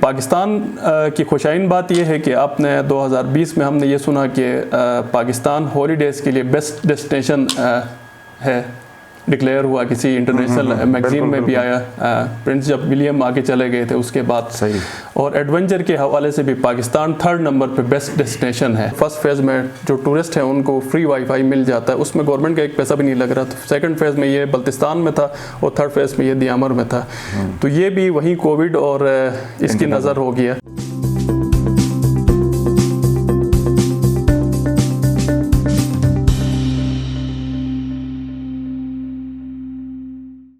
پاکستان کی خوشائن بات یہ ہے کہ آپ نے 2020 میں ہم نے یہ سنا کہ پاکستان ہالیڈیز کے لیے بیسٹ ڈیسٹینیشن ہے، ڈکلیئر ہوا، کسی انٹرنیشنل میگزین میں بھی آیا، پرنس جب ولیم آگے چلے گئے تھے اس کے بعد. صحیح. اور ایڈونچر کے حوالے سے بھی پاکستان 3rd نمبر پہ بیسٹ ڈیسٹینیشن ہے. فرسٹ فیز میں جو ٹورسٹ ہیں ان کو فری وائی فائی مل جاتا ہے، اس میں گورنمنٹ کا ایک پیسہ بھی نہیں لگ رہا. تو سیکنڈ فیز میں یہ بلتستان میں تھا اور 3rd فیز میں یہ دیامر میں تھا. تو یہ بھی وہیں کووڈ اور اس کی نظر ہو گیا.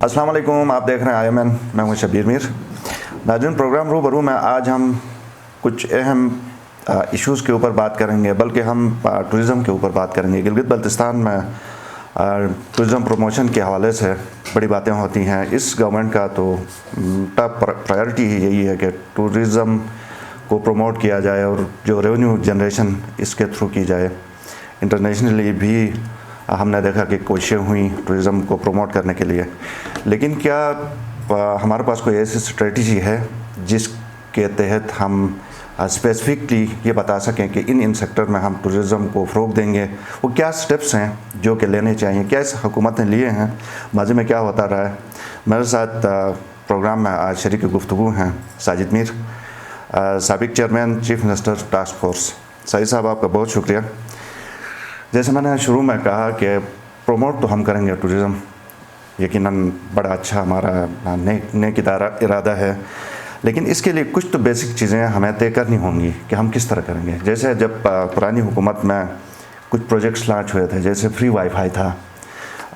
السلام علیکم، آپ دیکھ رہے ہیں IMN، میں ہوں شبیر میر. ناظرین، پروگرام روبرو میں آج ہم کچھ اہم ایشوز کے اوپر بات کریں گے، بلکہ ہم ٹورزم کے اوپر بات کریں گے. گلگت بلتستان میں ٹورزم پروموشن کے حوالے سے بڑی باتیں ہوتی ہیں. اس گورنمنٹ کا تو ٹاپ پرائیورٹی ہی یہی ہے کہ ٹورزم کو پروموٹ کیا جائے اور جو ریونیو جنریشن اس کے تھرو کی جائے. انٹرنیشنلی بھی ہم نے دیکھا کہ کوششیں ہوئیں ٹورزم کو پروموٹ کرنے کے لیے، لیکن کیا ہمارے پاس کوئی ایسی اسٹریٹجی ہے جس کے تحت ہم اسپیسیفکلی یہ بتا سکیں کہ ان سیکٹر میں ہم ٹورزم کو فروغ دیں گے؟ وہ کیا سٹیپس ہیں جو کہ لینے چاہیے؟ کیا اس حکومت نے لیے ہیں؟ ماضی میں کیا ہوتا رہا ہے؟ میرے ساتھ پروگرام میں آج شریک گفتگو ہیں ساجد میر، سابق chairman chief minister task force. Sajid صاحب، آپ کا بہت شکریہ. جیسے میں نے شروع میں کہا کہ پروموٹ تو ہم کریں گے ٹورزم، یقیناً بڑا اچھا ہمارا نیک ارادہ ہے، لیکن اس کے لیے کچھ تو بیسک چیزیں ہمیں طے کرنی ہوں گی کہ ہم کس طرح کریں گے. جیسے جب پرانی حکومت میں کچھ پروجیکٹس لانچ ہوئے تھے، جیسے فری وائی فائی تھا،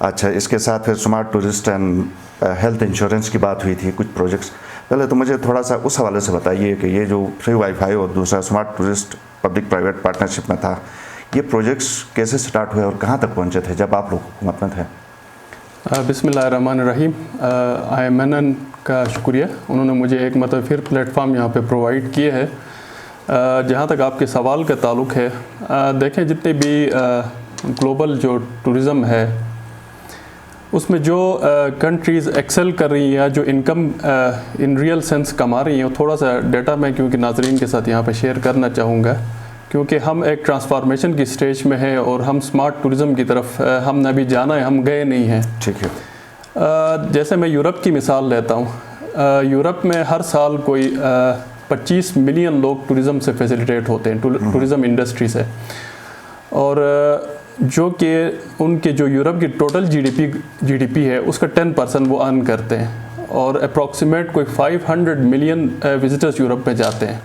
اچھا اس کے ساتھ پھر smart tourist and health insurance کی بات ہوئی تھی، کچھ پروجیکٹس. پہلے تو مجھے تھوڑا سا اس حوالے سے بتائیے کہ یہ جو فری وائی فائی اور دوسرا smart tourist public private partnership میں تھا، یہ پروجیکٹس کیسے سٹارٹ ہوئے اور کہاں تک پہنچے تھے جب آپ لوگ حکومت میں تھے؟ بسم اللہ الرحمن الرحیم. IMN کا شکریہ، انہوں نے مجھے ایک پھر پلیٹ فارم یہاں پہ پرووائڈ کیے ہے. جہاں تک آپ کے سوال کا تعلق ہے، دیکھیں جتنے بھی گلوبل جو ٹورزم ہے اس میں جو کنٹریز ایکسل کر رہی ہیں یا جو انکم ان ریئل سینس کما رہی ہیں، تھوڑا سا ڈیٹا میں کیونکہ ناظرین کے ساتھ یہاں پہ شیئر کرنا چاہوں گا، کیونکہ ہم ایک ٹرانسفارمیشن کی سٹیج میں ہیں اور ہم سمارٹ ٹورزم کی طرف ہم نے ابھی جانا ہے، ہم گئے نہیں ہیں. ٹھیک ہے. جیسے میں یورپ کی مثال لیتا ہوں، یورپ میں ہر سال کوئی 25 ملین لوگ ٹورزم سے فیسیلیٹیٹ ہوتے ہیں، ٹورزم انڈسٹری سے، اور جو کہ ان کے جو یورپ کی ٹوٹل جی ڈی پی ہے اس کا 10% وہ ارن کرتے ہیں، اور اپروکسیمیٹ کوئی 500 ملین وزٹرز یورپ میں جاتے ہیں.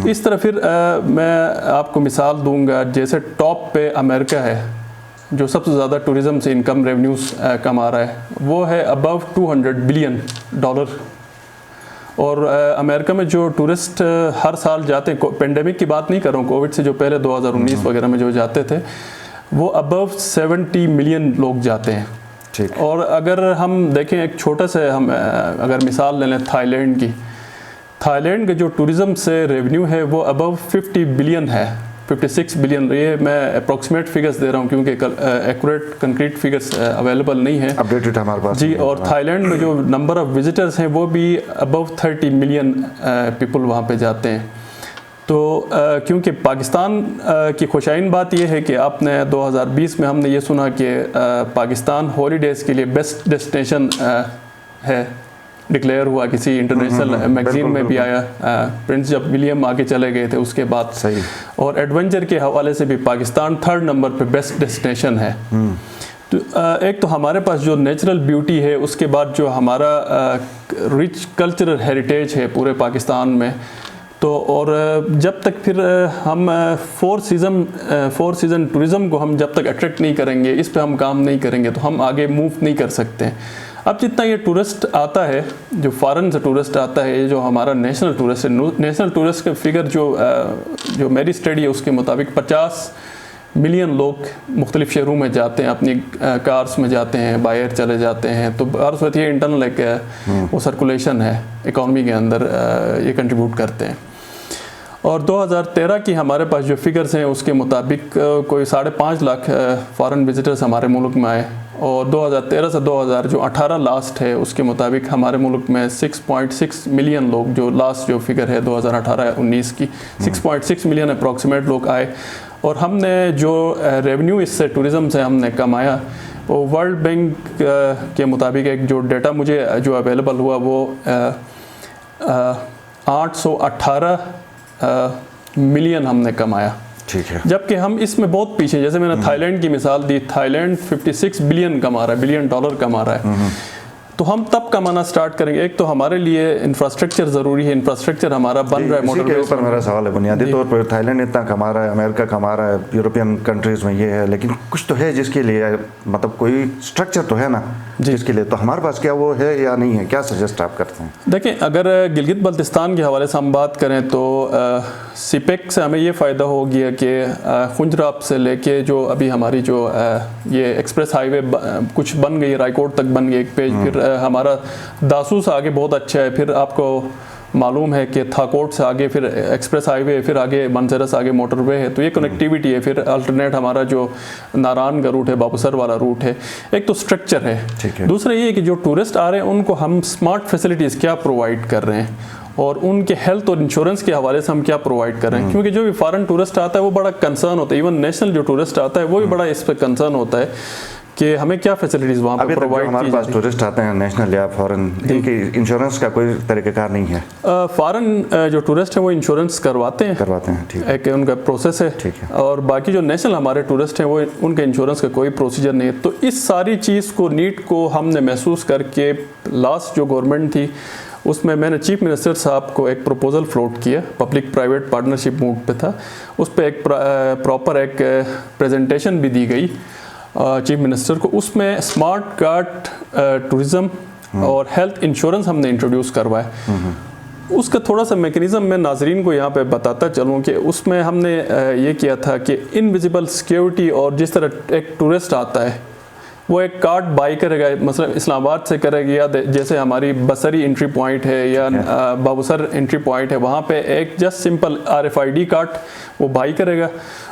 اس طرح پھر میں آپ کو مثال دوں گا، جیسے ٹاپ پہ امریکہ ہے جو سب سے زیادہ ٹورزم سے انکم ریونیوز کما رہا ہے، وہ ہے ابو $200 بلین. اور امریکہ میں جو ٹورسٹ ہر سال جاتے ہیں، پینڈیمک کی بات نہیں کر رہا ہوں، کووڈ سے جو پہلے 2019 وغیرہ میں جو جاتے تھے، وہ ابو 70 ملین لوگ جاتے ہیں. اور اگر ہم دیکھیں ایک چھوٹا سے ہم اگر مثال لے لیں تھائی لینڈ کی، تھائی لینڈ کا جو ٹورزم سے ریونیو ہے وہ ابو 50 بلین ہے، 56 بلین. یہ میں اپروکسیمیٹ فگرز دے رہا ہوں کیونکہ ایکوریٹ کنکریٹ فگرز اویلیبل نہیں ہیں، اپڈیٹڈ ہمارے پاس جی. اور تھائی لینڈ میں جو نمبر آف وزٹرز ہیں وہ بھی ابو 30 ملین پیپل وہاں پہ جاتے ہیں. تو کیونکہ پاکستان کی خوشائن بات یہ ہے کہ آپ نے 2020 میں ہم نے یہ سنا کہ پاکستان ہالیڈیز کے لیے بیسٹ ڈیسٹینیشن ہے، ڈکلیئر ہوا، کسی انٹرنیشنل میگزین میں بھی آیا، پرنس جب ولیم آگے چلے گئے تھے اس کے بعد. صحیح. اور ایڈونچر کے حوالے سے بھی پاکستان 3rd نمبر پہ بیسٹ ڈیسٹینیشن ہے. تو ایک تو ہمارے پاس جو نیچرل بیوٹی ہے، اس کے بعد جو ہمارا رچ کلچرل ہیریٹیج ہے پورے پاکستان میں. تو اور جب تک پھر ہم فور سیزن ٹورزم کو ہم جب تک اٹریکٹ نہیں کریں گے، اس پہ ہم کام نہیں کریں گے تو ہم آگے موو نہیں کر سکتے. اب جتنا یہ ٹورسٹ آتا ہے، جو فارن سے ٹورسٹ آتا ہے، یہ جو ہمارا نیشنل ٹورسٹ ہے، نیشنل ٹورسٹ کا فگر جو میری اسٹڈی ہے اس کے مطابق 50 ملین لوگ مختلف شہروں میں جاتے ہیں، اپنی کارس میں جاتے ہیں، باہر چلے جاتے ہیں. تو ہر صورت یہ انٹرنل ایک وہ سرکولیشن ہے اکانومی کے اندر، یہ کنٹریبیوٹ کرتے ہیں. اور 2013 کی ہمارے پاس جو فگرز ہیں اس کے مطابق کوئی 5.5 لاکھ فارن وزٹرز ہمارے ملک میں آئے، اور 2013 سے 2018 لاسٹ ہے اس کے مطابق ہمارے ملک میں 6.6 ملین لوگ، جو لاسٹ جو فگر ہے 2018-19 کی 6.6 ملین اپروکسیمیٹ لوگ آئے، اور ہم نے جو ریونیو اس سے ٹورزم سے ہم نے کمایا وہ ورلڈ بینک کے مطابق ایک جو ڈیٹا مجھے جو اویلیبل ہوا وہ 818 ملین ہم نے کمایا، ٹھیک ہے، جبکہ ہم اس میں بہت پیچھے، جیسے میں نے تھائی لینڈ کی مثال دی، تھائی لینڈ 56 بلین کما رہا ہے، بلین ڈالر کما رہا ہے، تو ہم تب کمانا سٹارٹ کریں گے. ایک تو ہمارے لیے انفراسٹرکچر ضروری ہے، انفراسٹرکچر ہمارا بن رہا ہے، موٹر اسی کے اوپر میرا سوال ہے. بنیادی طور پر تھائی لینڈ اتنا کما رہا ہے، امریکہ کما رہا ہے، یورپین کنٹریز میں یہ ہے، لیکن کچھ تو ہے جس کے لیے مطلب کوئی اسٹرکچر تو ہے نا جس کے لیے، تو ہمارے پاس کیا وہ ہے یا نہیں ہے؟ کیا سجیسٹ آپ کرتے ہیں؟ دیکھیں، اگر گلگت بلتستان کے حوالے سے ہم بات کریں تو سی پیک سے ہمیں یہ فائدہ ہو گیا کہ خنجراب سے لے کے جو ابھی ہماری جو یہ ایکسپریس ہائی وے کچھ بن گئی، رائیکوٹ تک بن گئی ایک پیج، پھر ہمارا داسو سے آگے بہت اچھا ہے، پھر آپ کو معلوم ہے کہ تھاکوٹ سے آگے پھر ایکسپریس ہائی وے، پھر آگے منظرہ سے آگے موٹر وے ہے، تو یہ کنیکٹیویٹی ہے. پھر الٹرنیٹ ہمارا جو ناران کا روٹ ہے، بابوسر والا روٹ ہے. ایک تو سٹرکچر ہے، دوسرا یہ ہے کہ جو ٹورسٹ آ رہے ہیں ان کو ہم اسمارٹ فیسلٹیز کیا پرووائڈ کر رہے ہیں، اور ان کے ہیلتھ اور انشورنس کے حوالے سے ہم کیا پرووائڈ کر رہے ہیں. کیونکہ جو بھی فارن ٹورسٹ آتا ہے وہ بڑا کنسرن ہوتا ہے، ایون نیشنل جو ٹورسٹ آتا ہے وہ بھی بڑا اس پہ کنسرن ہوتا ہے کہ ہمیں کیا فیسلٹیز وہاں پہ پرووائڈ کی جاتی ہیں. ہمارے پاس ٹورسٹ آتے ہیں نیشنل یا فارن، ان کی انشورنس کا کوئی طریقہ کار نہیں ہے؟ فارن جو ٹورسٹ ہیں وہ انشورنس کرواتے ہیں، ٹھیک ہے، ایک ان کا پروسیس ہے، اور باقی جو نیشنل ہمارے ٹورسٹ ہیں وہ ان کا انشورنس کا کوئی پروسیجر نہیں ہے. تو اس ساری چیز کو نیٹ کو ہم نے محسوس کر کے لاسٹ جو گورنمنٹ تھی اس میں نے چیف منسٹر صاحب کو ایک پروپوزل فلوٹ کیا، پبلک پرائیویٹ پارٹنرشپ موڈ پہ تھا، اس پہ ایک پراپر ایک پریزنٹیشن بھی دی گئی چیف منسٹر کو. اس میں اسمارٹ کارڈ ٹورزم اور ہیلتھ انشورنس ہم نے انٹروڈیوس کروایا. اس کا تھوڑا سا میکنزم میں ناظرین کو یہاں پہ بتاتا چلوں کہ اس میں ہم نے یہ کیا تھا کہ انویزیبل سیکیورٹی، اور جس طرح ایک ٹورسٹ آتا ہے وہ ایک کارڈ بائی کرے گا، مثلا اسلام آباد سے کرے گا، یا جیسے ہماری بصری انٹری پوائنٹ ہے یا بابوسر انٹری پوائنٹ ہے، وہاں پہ ایک جسٹ سمپل RFID کارڈ وہ بائی کرے گا.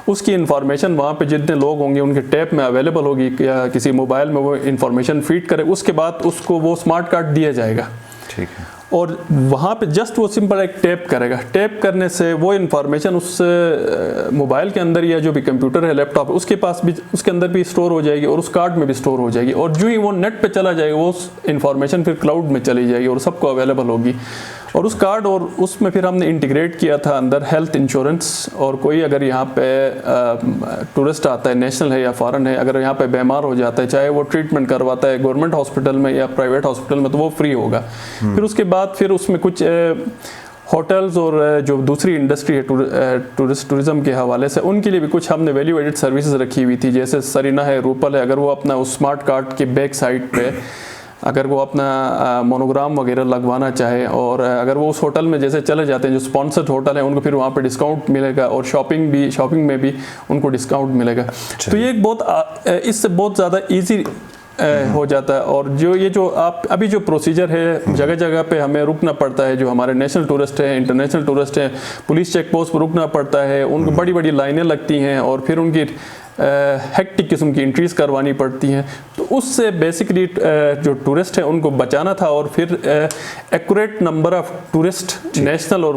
اس کی انفارمیشن وہاں پہ جتنے لوگ ہوں گے ان کے ٹیپ میں اویلیبل ہوگی، یا کسی موبائل میں وہ انفارمیشن فیڈ کرے، اس کے بعد اس کو وہ اسمارٹ کارڈ دیا جائے گا. ٹھیک ہے، اور وہاں پہ جسٹ وہ سمپل ایک ٹیپ کرے گا، ٹیپ کرنے سے وہ انفارمیشن اس موبائل کے اندر یا جو بھی کمپیوٹر ہے، لیپ ٹاپ ہے، اس کے پاس بھی، اس کے اندر بھی اسٹور ہو جائے گی، اور اس کارڈ میں بھی اسٹور ہو جائے گی. اور جو ہی وہ نیٹ پہ چلا جائے گا وہ انفارمیشن پھر کلاؤڈ میں چلی جائے گی اور سب کو اویلیبل ہوگی. اور اس کارڈ، اور اس میں پھر ہم نے انٹیگریٹ کیا تھا اندر ہیلتھ انشورنس. اور کوئی اگر یہاں پہ ٹورسٹ آتا ہے، نیشنل ہے یا فارن ہے، اگر یہاں پہ بیمار ہو جاتا ہے، چاہے وہ ٹریٹمنٹ کرواتا ہے گورنمنٹ ہاسپٹل میں یا پرائیویٹ ہاسپٹل میں، تو وہ فری ہوگا. پھر اس کے بعد پھر اس میں کچھ ہوٹلز اور جو دوسری انڈسٹری ہے ٹورزم کے حوالے سے، ان کے لیے بھی کچھ ہم نے ویلیو ایڈڈ سروسز رکھی ہوئی تھی، جیسے سرینا ہے، روپل ہے. اگر وہ اپنا اس اسمارٹ کارڈ کے بیک سائڈ پہ اگر وہ اپنا مونوگرام وغیرہ لگوانا چاہے، اور اگر وہ اس ہوٹل میں جیسے چلے جاتے ہیں جو اسپانسرڈ ہوٹل ہیں، ان کو پھر وہاں پہ ڈسکاؤنٹ ملے گا، اور شاپنگ میں بھی ان کو ڈسکاؤنٹ ملے گا. تو یہ ایک بہت اس سے بہت زیادہ ایزی ہو جاتا ہے. اور جو آپ ابھی جو پروسیجر ہے، جگہ جگہ پہ ہمیں رکنا پڑتا ہے، جو ہمارے نیشنل ٹورسٹ ہیں، انٹرنیشنل ٹورسٹ ہیں، پولیس چیک پوسٹ پر رکنا پڑتا ہے، ان کو بڑی بڑی لائنیں لگتی ہیں، اور پھر ان کی ہیکٹک قسم کی انٹریز کروانی پڑتی ہیں. تو اس سے بیسکلی جو ٹورسٹ ہیں ان کو بچانا تھا، اور پھر accurate number of tourist national اور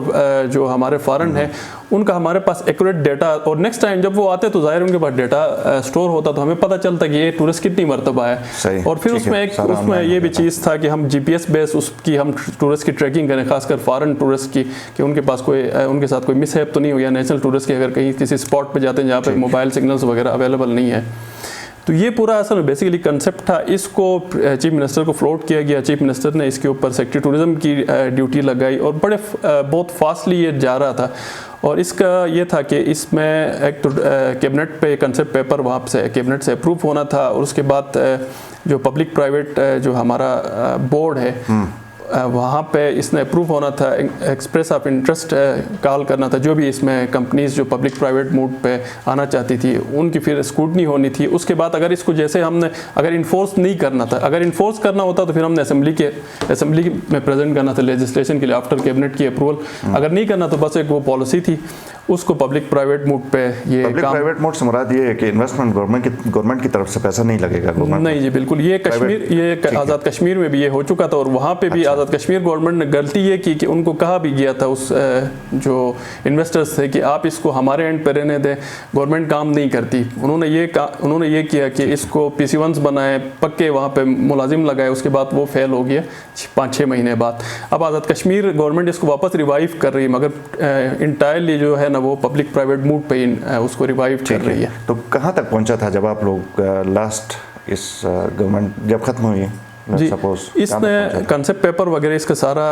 جو ہمارے فارن ہیں ان کا ہمارے پاس ایکوریٹ ڈیٹا. اور نیکسٹ ٹائم جب وہ آتے تو ظاہر ان کے پاس ڈیٹا اسٹور ہوتا، تو ہمیں پتہ چلتا کہ یہ ٹورسٹ کتنی مرتبہ ہے. اور پھر اس میں یہ بھی چیز تھا کہ ہم GPS بیس اس کی ہم ٹورسٹ کی ٹریکنگ کریں، خاص کر فارن ٹورسٹ کی، کہ ان کے پاس ان کے ساتھ کوئی مس ہیپ تو نہیں ہو گیا. نیشنل ٹورسٹ کی اگر کہیں کسی اسپاٹ پہ جاتے ہیں جہاں پہ موبائل سگنلز وغیرہ اویلیبل نہیں ہے. تو یہ پورا اصل میں بیسیکلی کنسیپٹ تھا. اس کو چیف منسٹر کو فلوٹ کیا گیا، چیف منسٹر نے اس کے اوپر سیکٹری ٹورزم کی ڈیوٹی لگائی، اور بہت فاسٹلی یہ جا رہا تھا. اور اس کا یہ تھا کہ اس میں ایک تو کیبنٹ پہ کنسیپٹ پیپر وہاں سے کیبنٹ سے اپروو ہونا تھا، اور اس کے بعد جو پبلک پرائیویٹ جو ہمارا بورڈ ہے وہاں پہ اس نے اپروو ہونا تھا, ایکسپریس آف انٹرسٹ کال کرنا تھا, جو بھی اس میں کمپنیز جو پبلک پرائیویٹ موڈ پہ آنا چاہتی تھی ان کی پھر اسکروٹنی ہونی تھی. اس کے بعد اگر اس کو جیسے ہم نے اگر انفورس نہیں کرنا تھا, اگر انفورس کرنا ہوتا تو پھر ہم نے اسمبلی میں پریزنٹ کرنا تھا لیجسلیشن کے لیے آفٹر کیبنٹ کی اپروول. اگر نہیں کرنا تو بس ایک وہ پالیسی تھی, اس کو پبلک پرائیویٹ موڈ پہ یہ پبلک پرائیویٹ موڈ سے مراد یہ ہے کہ انویسٹمنٹ گورنمنٹ کی طرف سے پیسہ نہیں لگے گا گورنمنٹ. نہیں جی بالکل, یہ کشمیر, یہ آزاد کشمیر میں بھی یہ ہو چکا تھا, اور وہاں پہ بھی آزاد کشمیر گورنمنٹ نے غلطی یہ کی کہ ان کو کہا بھی گیا تھا اس جو انویسٹرز تھے کہ آپ اس کو ہمارے اینڈ پہ رہنے دیں, گورنمنٹ کام نہیں کرتی. انہوں نے یہ کیا کہ اس کو PC1s بنائے, پکے وہاں پہ ملازم لگائے, اس کے بعد وہ فیل ہو گیا 5-6 مہینے بعد. اب آزاد کشمیر گورنمنٹ اس کو واپس ریوائیو کر رہی ہے, مگر انٹائرلی جو ہے نا وہ پبلک پرائیویٹ موڈ پہ اس کو ریوائیو کر رہی ہے. تو کہاں تک پہنچا تھا جب آپ لوگ لاسٹ اس گورنمنٹ جب ختم ہوئی؟ جی اس نے کنسپٹ پیپر وغیرہ اس کا سارا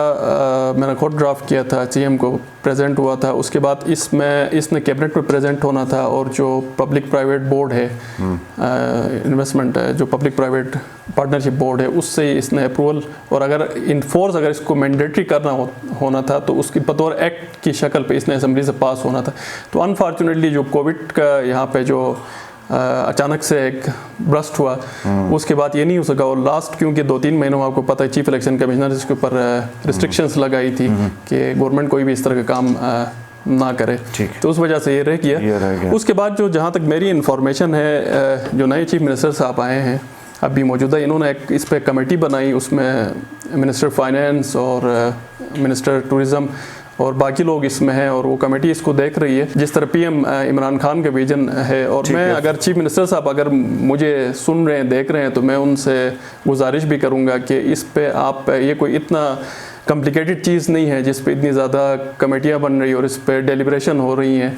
میں نے خود ڈرافٹ کیا تھا, CM کو پریزنٹ ہوا تھا. اس کے بعد اس نے کیبنٹ میں پریزنٹ ہونا تھا, اور جو پبلک پرائیویٹ بورڈ ہے انویسٹمنٹ جو پبلک پرائیویٹ پارٹنرشپ بورڈ ہے, اس سے اس نے اپروول, اور اگر انفورس اگر اس کو مینڈیٹری کرنا ہونا تھا تو اس کی بطور ایکٹ کی شکل پہ اس نے اسمبلی سے پاس ہونا تھا. تو انفارچونیٹلی جو کووڈ کا یہاں پہ جو اچانک سے ایک برسٹ ہوا, اس کے بعد یہ نہیں ہو سکا. اور لاسٹ کیونکہ 2-3 مہینوں آپ کو پتہ ہے چیف الیکشن کمشنر اس کے اوپر ریسٹرکشنز لگائی تھی کہ گورنمنٹ کوئی بھی اس طرح کا کام نہ کرے, تو اس وجہ سے یہ رہ گیا. اس کے بعد جہاں تک میری انفارمیشن ہے, جو نئے چیف منسٹر صاحب آئے ہیں ابھی موجودہ, انہوں نے ایک اس پہ کمیٹی بنائی, اس میں منسٹر فائنینس اور منسٹر ٹورزم اور باقی لوگ اس میں ہیں, اور وہ کمیٹی اس کو دیکھ رہی ہے جس طرح PM عمران خان کا ویژن ہے. اور میں اگر چیف منسٹر صاحب اگر مجھے سن رہے ہیں, دیکھ رہے ہیں, تو میں ان سے گزارش بھی کروں گا کہ اس پہ آپ یہ کوئی اتنا کمپلیکیٹڈ چیز نہیں ہے جس پہ اتنی زیادہ کمیٹیاں بن رہی ہیں اور اس پہ ڈیلیبریشن ہو رہی ہیں.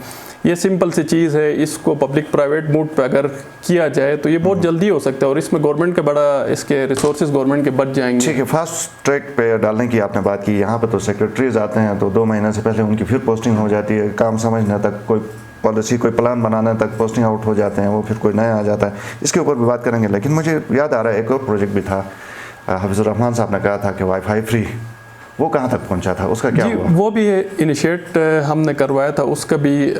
یہ سمپل سی چیز ہے, اس کو پبلک پرائیویٹ موڈ پہ اگر کیا جائے تو یہ بہت جلدی ہو سکتا ہے, اور اس میں گورنمنٹ کا بڑا اس کے ریسورسز گورنمنٹ کے بچ جائیں گے. ٹھیک ہے, فاسٹ ٹریک پہ ڈالنے کی آپ نے بات کی. یہاں پہ تو سیکرٹریز آتے ہیں تو 2 مہینے سے پہلے ان کی پھر پوسٹنگ ہو جاتی ہے, کام سمجھنے تک, کوئی پالیسی کوئی پلان بنانے تک پوسٹنگ آؤٹ ہو جاتے ہیں, وہ پھر کوئی نیا آ جاتا ہے. اس کے اوپر بھی بات کریں گے, لیکن مجھے یاد آ رہا ہے ایک اور پروجیکٹ بھی تھا, حفیظ الرحمان صاحب نے کہا تھا کہ وائی فائی فری, وہ کہاں تک پہنچا تھا, اس کا کیا ہوا؟ وہ بھی انیشیٹ ہم نے کروایا تھا, اس کا بھی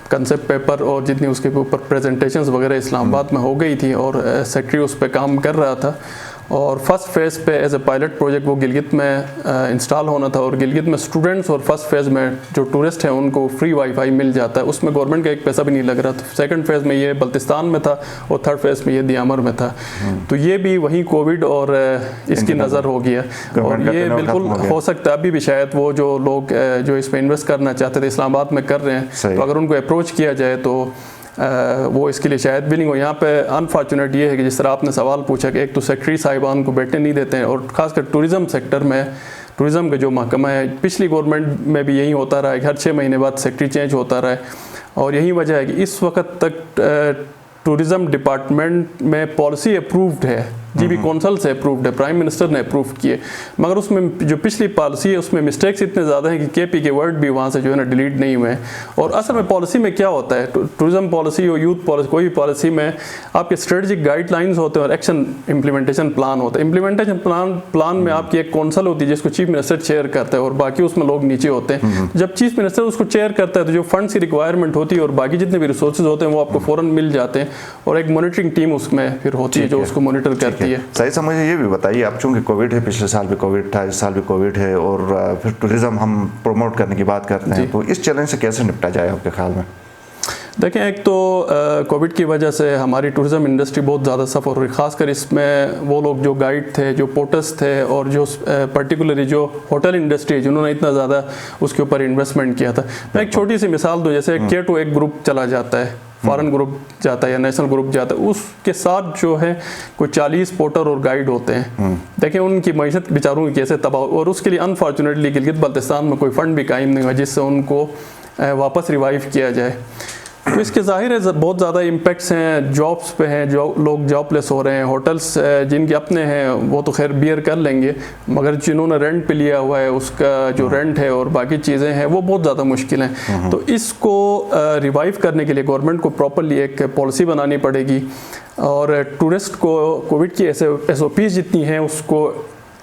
کنسپٹ پیپر اور جتنی اس کے اوپر پریزنٹیشنز وغیرہ اسلام آباد میں ہو گئی تھی, اور سیکٹری اس پہ کام کر رہا تھا. اور فرسٹ فیز پہ ایز اے پائلٹ پروجیکٹ وہ گلگت میں انسٹال ہونا تھا, اور گلگت میں اسٹوڈنٹس اور فرسٹ فیز میں جو ٹورسٹ ہیں ان کو فری وائی فائی مل جاتا ہے, اس میں گورنمنٹ کا ایک پیسہ بھی نہیں لگ رہا. تو سیکنڈ فیز میں یہ بلتستان میں تھا, اور تھرڈ فیز میں یہ دیامر میں تھا. تو یہ بھی وہیں کووڈ اور اس کی نظر ہو گیا, اور یہ بالکل ہو سکتا ہے ابھی بھی شاید وہ جو لوگ جو اس پہ انویسٹ کرنا چاہتے تھے اسلام آباد میں کر رہے ہیں, تو اگر ان کو اپروچ کیا جائے تو وہ اس کے لیے شاید بھی نہیں ہو. یہاں پہ انفارچونیٹ یہ ہے کہ جس طرح آپ نے سوال پوچھا کہ ایک تو سیکٹری صاحبان کو بیٹھنے نہیں دیتے ہیں, اور خاص کر ٹورزم سیکٹر میں ٹورزم کا جو محکمہ ہے, پچھلی گورنمنٹ میں بھی یہی ہوتا رہا ہے کہ ہر 6 مہینے بعد سیکٹری چینج ہوتا رہا ہے. اور یہی وجہ ہے کہ اس وقت تک ٹورزم ڈپارٹمنٹ میں پالیسی اپرووڈ ہے, GB کونسل سے اپرووڈ ہے, پرائم منسٹر نے اپروو کیے, مگر اس میں جو پچھلی پالیسی ہے اس میں مسٹیکس اتنے زیادہ ہیں کہ KP کے ورڈ بھی وہاں سے جو ہے نا ڈیلیٹ نہیں ہوئے ہیں. اور اصل میں پالیسی میں کیا ہوتا ہے, ٹورزم پالیسی اور یوتھ پالیسی, کوئی بھی پالیسی میں آپ کے اسٹریٹجک گائیڈ لائنز ہوتے ہیں اور ایکشن امپلیمنٹیشن پلان ہوتا ہے. امپلیمنٹیشن پلان میں آپ کی ایک کونسل ہوتی ہے جس کو چیف منسٹر چیئر کرتا ہے, اور باقی اس میں لوگ نیچے ہوتے ہیں. جب چیف منسٹر اس کو چیئر کرتا ہے تو جو فنڈس کی ریکوائرمنٹ ہوتی ہے اور باقی جتنے بھی ریسورسز ہوتے ہیں وہ آپ کو فوراً مل جاتے ہیں, اور ایک مانیٹرنگ ٹیم اس میں پھر ہوتی ہے جو اس کو مانیٹر کرتی ہے. صحیح سمجھے. یہ بھی بتائیے, اب چونکہ کووڈ ہے, پچھلے سال بھی کووڈ تھا, اس سال بھی کووڈ ہے, اور پھر ٹورزم ہم پروموٹ کرنے کی بات کرتے ہیں, تو اس چیلنج سے کیسے نپٹا جائے آپ کے خیال میں؟ دیکھیں, ایک تو کووڈ کی وجہ سے ہماری ٹورزم انڈسٹری بہت زیادہ سفر ہوئی, خاص کر اس میں وہ لوگ جو گائیڈ تھے, جو پورٹرس تھے, اور جو پرٹیکولرلی جو ہوٹل انڈسٹری جنہوں نے اتنا زیادہ اس کے اوپر انویسٹمنٹ کیا تھا. میں ایک چھوٹی سی مثال دوں, جیسے K2 ایک گروپ چلا جاتا ہے, فارن گروپ جاتا ہے یا نیشنل گروپ جاتا ہے, اس کے ساتھ جو ہے کوئی 40 پورٹر اور گائیڈ ہوتے ہیں. دیکھیں ان کی معیشت بیچاروں کی کیسے تباہ, اور اس کے لیے انفارچونیٹلی گلگت بلتستان میں کوئی فنڈ بھی قائم نہیں ہوا جس سے ان کو واپس ریوائیو کیا جائے. تو اس کے ظاہر ہے بہت زیادہ امپیکٹس ہیں, جابس پہ ہیں, جو لوگ جاب لیس ہو رہے ہیں. ہوٹلس جن کے اپنے ہیں وہ تو خیر بیئر کر لیں گے, مگر جنہوں نے رینٹ پہ لیا ہوا ہے اس کا جو رینٹ ہے اور باقی چیزیں ہیں وہ بہت زیادہ مشکل ہیں. تو اس کو ریوائیو کرنے کے لیے گورنمنٹ کو پراپرلی ایک پالیسی بنانی پڑے گی, اور ٹورسٹ کو کووڈ کی SOPs جتنی ہیں اس کو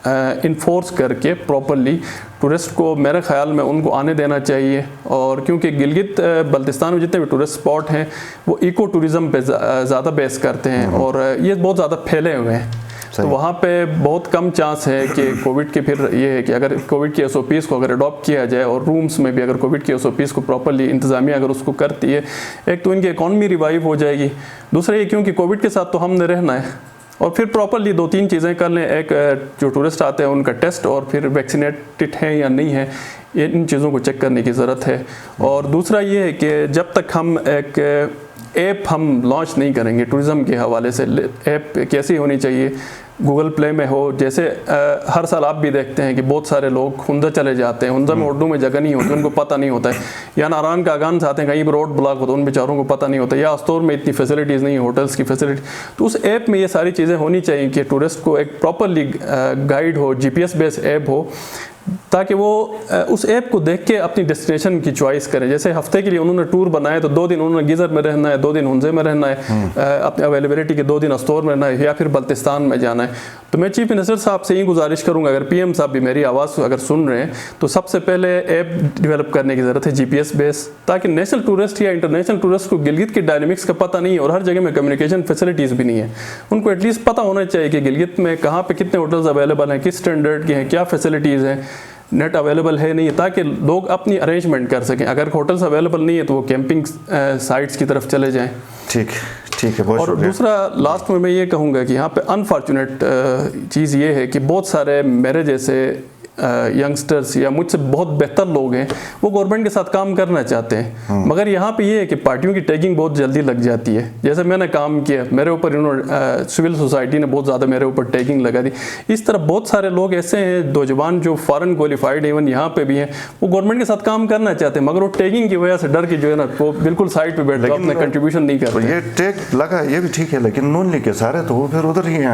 انفورس کر کے پراپرلی ٹورسٹ کو میرے خیال میں ان کو آنے دینا چاہیے. اور کیونکہ گلگت بلتستان میں جتنے بھی ٹورسٹ اسپاٹ ہیں وہ ایکو ٹوریزم پہ زیادہ بیس کرتے ہیں اور یہ بہت زیادہ پھیلے ہوئے ہیں. تو وہاں پہ بہت کم چانس ہے کہ کووڈ کے پھر یہ ہے کہ اگر کووڈ کی SOPs کو اگر اڈاپٹ کیا جائے اور رومز میں بھی اگر کووڈ کی SOPs کو پراپرلی انتظامیہ اگر اس کو کرتی ہے, ایک تو ان کی اکانومی ریوائیو ہو جائے گی, دوسرا یہ کیونکہ کووڈ کے ساتھ تو ہم نے رہنا ہے, اور پھر پراپرلی 2-3 چیزیں کر لیں. ایک جو ٹورسٹ آتے ہیں ان کا ٹیسٹ, اور پھر ویکسینیٹڈ ہیں یا نہیں ہے, ان چیزوں کو چیک کرنے کی ضرورت ہے. اور دوسرا یہ ہے کہ جب تک ہم ایک ایپ ہم لانچ نہیں کریں گے ٹورزم کے حوالے سے, ایپ کیسی ہونی چاہیے, گوگل پلے میں ہو, جیسے ہر سال آپ بھی دیکھتے ہیں کہ بہت سارے لوگ ہنزہ چلے جاتے ہیں, ہنزہ میں اردو میں جگہ نہیں ہوتی, ان کو پتہ نہیں ہوتا ہے, یا ناران کا آگان سے آتے ہیں کہیں پر روڈ بلاک ہوتا ہے, ان بیچاروں کو پتہ نہیں ہوتا, یا استور میں اتنی فیسلٹیز نہیں ہیں, ہوٹلس کی فیسلٹی. تو اس ایپ میں یہ ساری چیزیں ہونی چاہیے کہ ٹورسٹ کو ایک پراپرلی گائیڈ ہو, GPS بیس ایپ ہو, تاکہ وہ اس ایپ کو دیکھ کے اپنی ڈیسٹینیشن کی چوائس کریں. جیسے ہفتے کے لیے انہوں نے ٹور بنایا تو 2 دن انہوں نے گیزر میں رہنا ہے, 2 دن ہنزے میں رہنا ہے, اپنی اویلیبلٹی کے 2 دن استور میں رہنا ہے, یا پھر بلتستان میں جانا ہے. تو میں چیف منسٹر صاحب سے یہ گزارش کروں گا, اگر PM صاحب بھی میری آواز اگر سن رہے ہیں, تو سب سے پہلے ایپ ڈیولپ کرنے کی ضرورت ہے GPS بیس, تاکہ نیشنل ٹورسٹ یا انٹرنیشنل ٹورسٹ کو گلگت کی ڈائنامکس کا پتہ نہیں ہے اور ہر جگہ میں کمیونیکیشن فیسلٹیز بھی نہیں ہے, ان کو ایٹ لیسٹ پتہ ہونا چاہیے کہ گلگت میں کہاں پہ کتنے ہوٹلز اویلیبل ہیں, کس اسٹینڈرڈ کے ہیں, کیا فیسلٹیز ہیں, نیٹ اویلیبل ہے نہیں ہے, تاکہ لوگ اپنی ارینجمنٹ کر سکیں. اگر ہوٹلس اویلیبل نہیں ہے تو وہ کیمپنگ سائٹس کی طرف چلے جائیں. ٹھیک ہے, بہت اور دوسرا لاسٹ میں یہ کہوں گا کہ یہاں پہ انفارچونیٹ چیز یہ ہے کہ بہت سارے میرے جیسے ینگسٹرز یا مجھ سے بہت بہتر لوگ ہیں, وہ گورنمنٹ کے ساتھ کام کرنا چاہتے ہیں, مگر یہاں پہ یہ ہے کہ پارٹیوں کی ٹیگنگ بہت جلدی لگ جاتی ہے. جیسے میں نے کام کیا, میرے اوپر سول سوسائٹی نے بہت زیادہ میرے اوپر ٹیگنگ لگا دی. اس طرح بہت سارے لوگ ایسے ہیں نوجوان جو فارن کوالیفائڈ ایون یہاں پہ بھی ہیں, وہ گورنمنٹ کے ساتھ کام کرنا چاہتے ہیں, مگر وہ ٹیگنگ کی وجہ سے ڈر کی جو ہے نا, وہ بالکل سائڈ پہ بیٹھ کے اپنا کنٹریبیوشن نہیں کرتے. یہ ٹیگ لگا, یہ بھی ٹھیک ہے, لیکن نون لیگ کے سارے تو وہ پھر ادھر ہی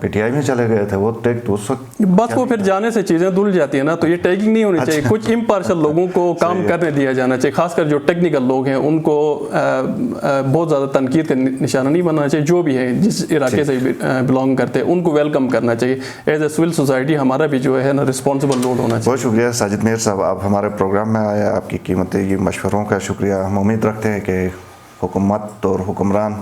PTI میں چلے گئے تھے, وہ ٹیگ تو اس وقت بس وہ پھر جانے سے چیزیں دھل جاتی ہیں نا. تو یہ ٹیگنگ نہیں ہونی چاہیے, کچھ امپارشل لوگوں کو کام کرنے دیا جانا چاہیے, خاص کر جو ٹیکنیکل لوگ ہیں ان کو بہت زیادہ تنقید کا نشانہ نہیں بننا چاہیے. جو بھی ہے جس علاقے سے بلانگ کرتے ہیں ان کو ویلکم کرنا چاہیے. ایز اے سول سوسائٹی ہمارا بھی جو ہے نا رسپانسبل رول ہونا چاہیے. بہت شکریہ ساجد میر صاحب, آپ ہمارے پروگرام میں آئے, آپ کی قیمتی مشوروں کا شکریہ. ہم امید رکھتے ہیں کہ حکومت اور حکمران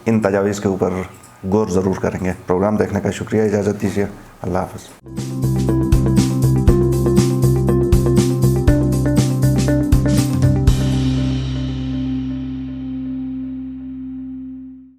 ان تجاویز کے اوپر غور ضرور کریں گے. پروگرام دیکھنے کا شکریہ, اجازت دیجیے, اللہ حافظ.